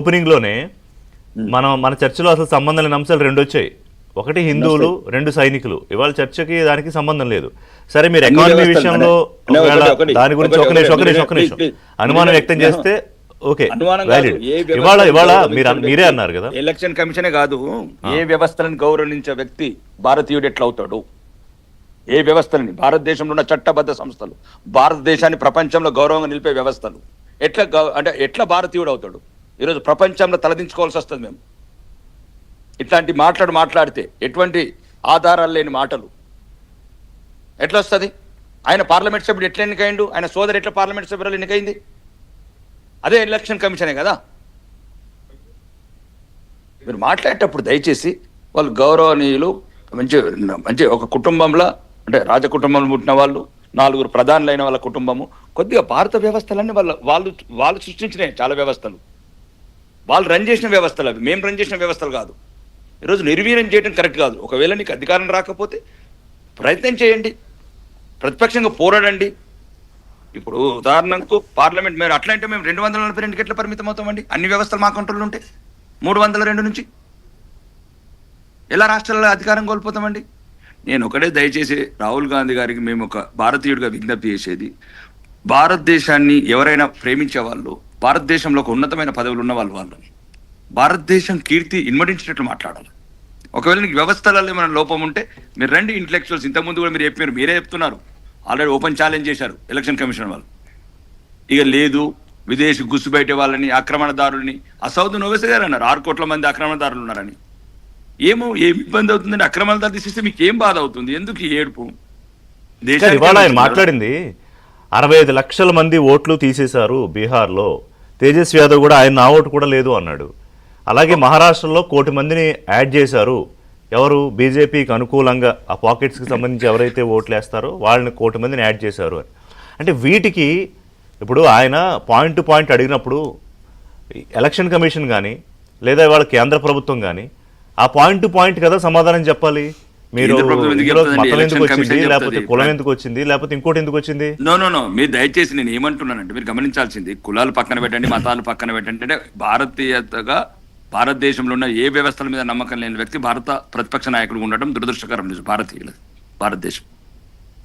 Opening లోనే మన చర్చలో అసలు సంబంధం లేని అంశాలు రెండు వచ్చాయి. ఒకటి హిందువులు, రెండు సైనికులు. ఇవాళ చర్చకి దానికి సంబంధం లేదు. సరే, మీరు ఎకానమీ విషయంలో దాని గురించి ఒక నిమిషం అనుమానం వ్యక్తం చేస్తే ఓకే, ఇవాళ మీరే అన్నారు కదా, ఎలక్షన్ కమిషనే కాదు, ఏ వ్యవస్థలను గౌరవించే వ్యక్తి భారతీయుడు ఎట్లా అవుతాడు? ఏ వ్యవస్థలని, భారతదేశంలో ఉన్న చట్టబద్ధ సంస్థలు, భారతదేశాన్ని ప్రపంచంలో గౌరవంగా నిలిపే వ్యవస్థలు ఎట్లా భారతీయుడు అవుతాడు? ఈరోజు ప్రపంచంలో తలదించుకోవాల్సి వస్తుంది. మేము ఇట్లాంటి మాట్లాడితే ఎటువంటి ఆధారాలు లేని మాటలు ఎట్లా వస్తుంది? ఆయన పార్లమెంట్ సభ్యుడు ఎట్లా ఎన్నికైండు? ఆయన సోదరు ఎట్లా పార్లమెంట్ సభ్యులు ఎన్నికైంది? అదే ఎలక్షన్ కమిషనే కదా. మీరు మాట్లాడేటప్పుడు దయచేసి వాళ్ళు గౌరవనీయులు, మంచి ఒక కుటుంబంలో, అంటే రాజకుటుంబంలో పుట్టిన వాళ్ళు, నలుగురు ప్రధానులైన వాళ్ళ కుటుంబము, కొద్దిగా భారత వ్యవస్థలన్నీ వాళ్ళు సృష్టించినాయి. చాలా వ్యవస్థలు వాళ్ళు రన్ చేసిన వ్యవస్థలు, అవి మేము రన్ చేసిన వ్యవస్థలు కాదు. ఈరోజు నిర్వీర్యం చేయడం కరెక్ట్ కాదు. ఒకవేళ నీకు అధికారం రాకపోతే ప్రయత్నం చేయండి, ప్రతిపక్షంగా పోరాడండి. ఇప్పుడు ఉదాహరణకు పార్లమెంట్ మేము అట్లా అంటే మేము 242 ఎట్లా పరిమితం అవుతామండి? అన్ని వ్యవస్థలు మా కంట్రోల్లో ఉంటే 302 నుంచి ఎలా రాష్ట్రాల్లో అధికారం కోల్పోతామండి? నేను ఒకటే దయచేసి రాహుల్ గాంధీ గారికి మేము ఒక భారతీయుడిగా విజ్ఞప్తి చేసేది, భారతదేశాన్ని ఎవరైనా ప్రేమించే వాళ్ళు, భారతదేశంలో ఒక ఉన్నతమైన పదవులు ఉన్న వాళ్ళు భారతదేశం కీర్తి ఇన్మడించేటట్లు మాట్లాడాలి. ఒకవేళ నీకు వ్యవస్థలలో ఏమైనా లోపం ఉంటే మీరు రండి, ఇంటలెక్చువల్స్. ఇంతకుముందు కూడా మీరు చెప్పారు, మీరే చెప్తున్నారు, ఆల్రెడీ ఓపెన్ ఛాలెంజ్ చేశారు ఎలక్షన్ కమిషన్ వాళ్ళు. ఇక లేదు, విదేశీ గుస్సు బయట వాళ్ళని, ఆక్రమణదారుల్ని, అసౌద్ నోవేసే గారు అన్నారు 6 కోట్ల మంది ఆక్రమణదారులు ఉన్నారని. ఏం ఇబ్బంది అవుతుందండి? అక్రమణదారు తీసేస్తే మీకు ఏం బాధ అవుతుంది? ఎందుకు ఈ ఏడుపు? ఇవాళ ఆయన మాట్లాడింది 65 లక్షల మంది ఓట్లు తీసేశారు బీహార్లో. తేజస్వి యాదవ్ కూడా ఆయన నా ఓటు కూడా లేదు అన్నాడు. అలాగే మహారాష్ట్రలో 1 కోటి మందిని యాడ్ చేశారు. ఎవరు? బీజేపీకి అనుకూలంగా ఆ పాకెట్స్కి సంబంధించి ఎవరైతే ఓట్లు వేస్తారో వాళ్ళని 1 కోటి మందిని యాడ్ చేశారు అని. అంటే వీటికి ఇప్పుడు ఆయన పాయింట్ టు పాయింట్ అడిగినప్పుడు ఎలక్షన్ కమిషన్ కానీ లేదా ఇవాళ కేంద్ర ప్రభుత్వం కానీ ఆ పాయింట్ టు పాయింట్ కదా సమాధానం చెప్పాలి. మీరు మతం ఎందుకు వచ్చింది, లేకపోతే కులం ఎందుకు వచ్చింది, లేకపోతే ఇంకోటి ఎందుకు వచ్చింది? నో మీరు దయచేసి నేను ఏమంటున్నానంటే, మీరు గమనించాల్సింది, కులాలు పక్కన పెట్టండి, మతాలు పక్కన పెట్టండి. అంటే భారతీయతగా భారతదేశంలో ఉన్న ఏ వ్యవస్థల మీద నమ్మకం లేని వ్యక్తి భారత ప్రతిపక్ష నాయకులు ఉండడం దురదృష్టకరం నిజం భారతీయులు, భారతదేశం.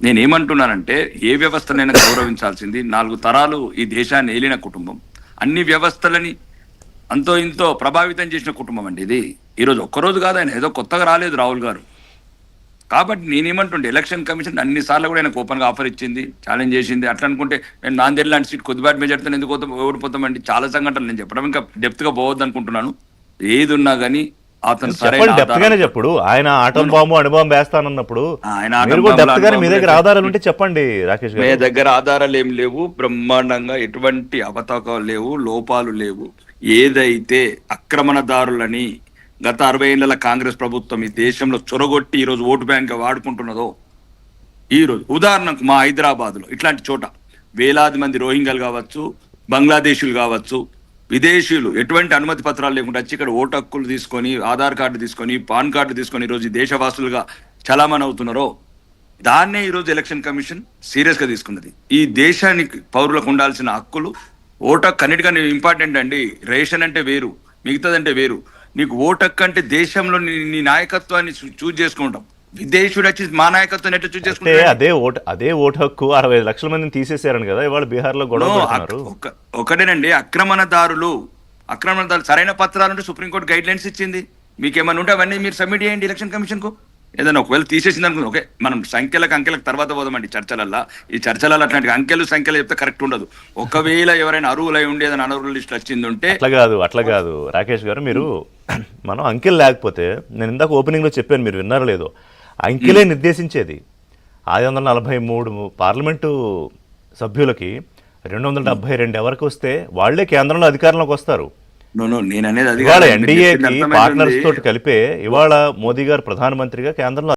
నేనేమంటున్నానంటే, ఏ వ్యవస్థనైనా గౌరవించాల్సింది. 4 తరాలు ఈ దేశాన్ని ఏలిన కుటుంబం, అన్ని వ్యవస్థలని అంతో ఇంతో ప్రభావితం చేసిన కుటుంబం అండి ఇది. ఈరోజు ఒక్కరోజు కాదు, ఆయన ఏదో కొత్తగా రాలేదు రాహుల్ గారు. కాబట్టి నేనేమంటుండే, ఎలక్షన్ కమిషన్ అన్నిసార్లు కూడా ఆయనకు ఓపెన్గా ఆఫర్ ఇచ్చింది, ఛాలెంజ్ చేసింది. అట్లా అనుకుంటే మేము నాందేడ్ లాంటి సీట్ కొద్దిపాటి మెజార్టీతో ఎందుకు ఓడిపోతామండి? చాలా సంఘటనలు నేను చెప్పడం ఇంకా డెప్త్గా పోవద్దు అనుకుంటున్నాను. ఏది ఉన్నా కానీ అతను చెప్పుడు. ఆయన ఆటం బాంబు అణుబాంబు వేస్తానన్నప్పుడు మీ దగ్గర ఆధారాలు ఉంటే చెప్పండి రాకేష్ గారు. మీ దగ్గర ఆధారాలు ఏం లేవు, బ్రహ్మాండంగా ఎటువంటి అవతాకాలు లేవు, లోపాలు లేవు. ఏదైతే ఆక్రమణదారులని గత 60 ఏళ్ల కాంగ్రెస్ ప్రభుత్వం ఈ దేశంలో చొరగొట్టి ఈరోజు ఓటు బ్యాంక్ వాడుకుంటున్నదో, ఈరోజు ఉదాహరణకు మా హైదరాబాద్లో ఇట్లాంటి చోట వేలాది మంది రోహింగ్యాలు కావచ్చు, బంగ్లాదేశీలు కావచ్చు, విదేశీయులు ఎటువంటి అనుమతి పత్రాలు లేకుండా వచ్చి ఇక్కడ ఓటు హక్కులు తీసుకొని, ఆధార్ కార్డు తీసుకొని, పాన్ కార్డు తీసుకొని ఈరోజు దేశవాసులుగా చలామణి అవుతున్నారో, దాన్నే ఈరోజు ఎలక్షన్ కమిషన్ సీరియస్గా తీసుకున్నది. ఈ దేశానికి పౌరులకు ఉండాల్సిన హక్కులు, ఓటు హక్కు అన్నిటికన్నా ఇంపార్టెంట్ అండి. రేషన్ అంటే వేరు, మిగతాదంటే వేరు. నీకు ఓటు హక్కు అంటే దేశంలో నీ నాయకత్వాన్ని చూజ్ చేసుకుంటాం. విదేశీయుడు వచ్చి మా నాయకత్వం ఎట్లా చూజ్ చేసుకుంటాం? అదే ఓటు హక్కు 65 లక్షల మందిని తీసేశారని కదా ఇవాళ బీహార్ లో గొడవ. ఒకటేనండి, ఆక్రమణదారులు సరైన పత్రాలు ఉంటే సుప్రీంకోర్టు గైడ్ లైన్స్ ఇచ్చింది. మీకేమైనా ఉంటే అవన్నీ మీరు సబ్మిట్ చేయండి ఎలక్షన్ కమిషన్ కు. ఏదైనా ఒకవేళ తీసేసింది అనుకుంది, ఓకే, మనం అంకెలకు తర్వాత పోదామండి చర్చలల్లో. ఈ చర్చలలో అట్లాంటి సంఖ్యలు చెప్తే కరెక్ట్ ఉండదు. ఒకవేళ ఎవరైనా అర్హులై ఉండి ఏదైనా అనర్హుల లిస్ట్ వచ్చింది ఉంటే అట్లా కాదు రాకేష్ గారు. మీరు మనం అంకెలు లేకపోతే, నేను ఇందాక ఓపెనింగ్ లో చెప్పాను, మీరు విన్నారో లేదో, అంకెలే నిర్దేశించేది. 543 పార్లమెంటు సభ్యులకి 272 ఎవరికి వస్తే వాళ్లే కేంద్రంలో అధికారంలోకి వస్తారు. ఇవాళ ఎన్డీఏకి పార్ట్నర్స్ తోటి కలిపే ఇవాళ మోదీ గారు ప్రధానమంత్రిగా కేంద్రంలో